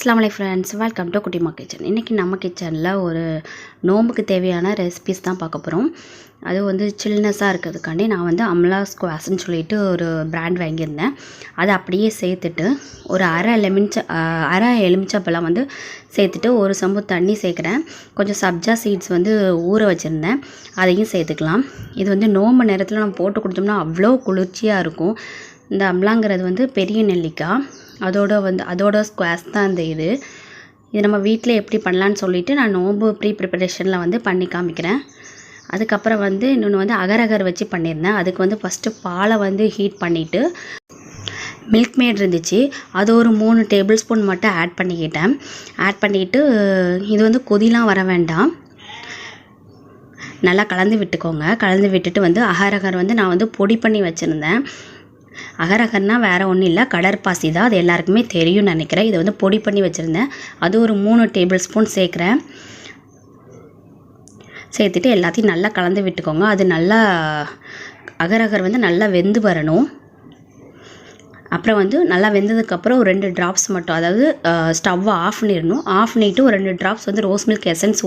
अस्सलाम वालेकुम friends, welcome to कुटीमा kitchen. इनकी நம்ம கிச்சனில் ஒரு நோம்புக்கு தேவையான ரெசிபிஸ் தான் பார்க்க போகிறோம். அது வந்து சில்னஸாக இருக்கிறதுக்காண்டி நான் வந்து அம்லா ஸ்குவாஷ்னு சொல்லிட்டு ஒரு பிராண்ட் வாங்கியிருந்தேன். அதை அப்படியே சேர்த்துட்டு ஒரு அரை எலுமிச்சப்பழம் வந்து சேர்த்துட்டு ஒரு சம்பு தண்ணி சேர்க்குறேன். கொஞ்சம் சப்ஜா சீட்ஸ் வந்து ஊற வச்சுருந்தேன், அதையும் சேர்த்துக்கலாம். இது வந்து நோம்பு நேரத்தில் நம்ம போட்டு கொடுத்தோம்னா அவ்வளோ குளிர்ச்சியாக இருக்கும். இந்த அம்லாங்கிறது வந்து பெரிய நெல்லிக்காய், அதோட ஸ்குவாஷ் தான் இந்த இது நம்ம வீட்டில் எப்படி பண்ணலான்னு சொல்லிவிட்டு நான் நோம்பு ப்ரிப்பரேஷனில் வந்து பண்ணி காமிக்கிறேன். அதுக்கப்புறம் வந்து இன்னொன்று வந்து அகர் வச்சு பண்ணியிருந்தேன். அதுக்கு வந்து ஃபஸ்ட்டு பாலை வந்து ஹீட் பண்ணிவிட்டு மில்க் மேட் இருந்துச்சு, அது ஒரு 3 டேபிள் ஸ்பூன் மட்டும் ஆட் பண்ணிக்கிட்டு இது வந்து கொதிலாம் வர வேண்டாம், நல்லா கலந்து விட்டுக்கோங்க. கலந்து விட்டுட்டு வந்து அகர் வந்து நான் வந்து பொடி பண்ணி வச்சுருந்தேன். அகர்னா வேறு ஒன்றும் இல்லை, கடற்பாசி தான். அது எல்லாருக்குமே தெரியும்னு நினைக்கிறேன். இதை வந்து பொடி பண்ணி வச்சுருந்தேன். அது ஒரு 3 டேபிள் ஸ்பூன் சேர்க்குறேன். சேர்த்துட்டு எல்லாத்தையும் நல்லா கலந்து விட்டுக்கோங்க. அது நல்லா அகர் வந்து நல்லா வெந்து வரணும். அப்புறம் வந்து நல்லா வெந்ததுக்கப்புறம் ஒரு 2 ட்ராப்ஸ் மட்டும், அதாவது ஸ்டவ்வை ஆஃப் பண்ணிவிட்டு ஒரு 2 ட்ராப்ஸ் வந்து ரோஸ் மில்க் எசன்ஸ்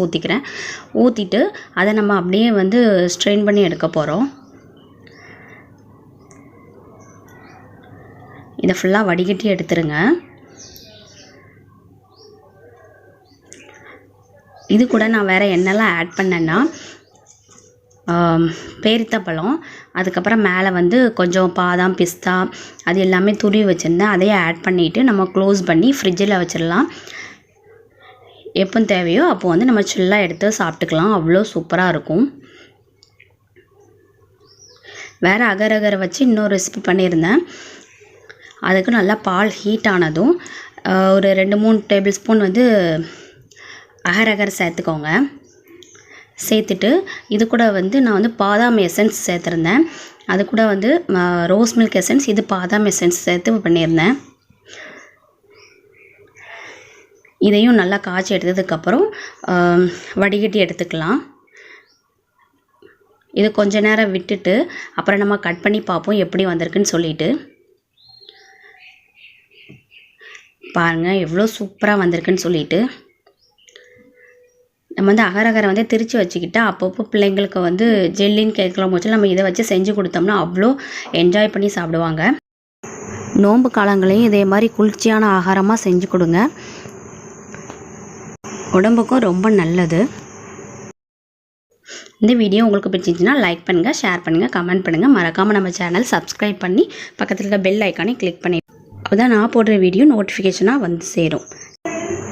ஊற்றிட்டு அதை நம்ம அப்படியே வந்து ஸ்ட்ரெயின் பண்ணி எடுக்க போகிறோம். இதை ஃபுல்லாக வடிகட்டி எடுத்துருங்க. இது கூட நான் வேறு என்னெல்லாம் ஆட் பண்ணேன்னா பேரித்தப்பழம், அதுக்கப்புறம் மேலே வந்து கொஞ்சம் பாதாம் பிஸ்தா அது எல்லாமே துருவி வச்சுருந்தேன். அதையே ஆட் பண்ணிவிட்டு நம்ம க்ளோஸ் பண்ணி ஃப்ரிட்ஜில் வச்சிடலாம். எப்போ தேவையோ அப்போ வந்து நம்ம சில்லாக எடுத்து சாப்பிட்டுக்கலாம். அவ்வளோ சூப்பராக இருக்கும். வேறு அகர் வச்சு இன்னொரு ரெசிபி பண்ணியிருந்தேன். அதுக்கு நல்லா பால் ஹீட் ஆனதும் ஒரு 2-3 டேபிள் ஸ்பூன் வந்து அகர் சேர்த்துக்கோங்க. சேர்த்துட்டு இது கூட வந்து நான் வந்து பாதாம் எசன்ஸ் சேர்த்துருந்தேன். அது கூட வந்து ரோஸ் மில்க் எசன்ஸ், இது பாதாம் எசன்ஸ் சேர்த்து பண்ணியிருந்தேன். இதையும் நல்லா காய்ச்சி எடுத்ததுக்கப்புறம் வடிகட்டி எடுத்துக்கலாம். இது கொஞ்ச நேரம் விட்டுட்டு அப்புறம் நம்ம கட் பண்ணி பார்ப்போம் எப்படி வந்திருக்குன்னு சொல்லிட்டு. பாருங்கள் எவ்வளோ சூப்பராக வந்திருக்குன்னு சொல்லிட்டு. நம்ம வந்து அகரை வந்து திரித்து வச்சுக்கிட்டா அப்பப்போ பிள்ளைங்களுக்கு வந்து ஜெல்லின்னு கேட்கலாம் போச்சு நம்ம இதை வச்சு செஞ்சு கொடுத்தோம்னா அவ்வளோ என்ஜாய் பண்ணி சாப்பிடுவாங்க. நோன்பு காலங்களையும் இதே மாதிரி குளிர்ச்சியான ஆகாரமாக செஞ்சு கொடுங்க, உடம்புக்கும் ரொம்ப நல்லது. இந்த வீடியோ உங்களுக்கு பிடிச்சிருந்துச்சுன்னா லைக் பண்ணுங்கள், ஷேர் பண்ணுங்கள், கமெண்ட் பண்ணுங்கள். மறக்காமல் நம்ம சேனல் சப்ஸ்கிரைப் பண்ணி பக்கத்தில் இருக்க பெல் ஐக்கானே கிளிக் பண்ணி அப்போ தான் நான் போடுற வீடியோ நோட்டிஃபிகேஷனாக வந்து சேரும்.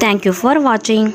தேங்க்யூ ஃபார் வாட்சிங்.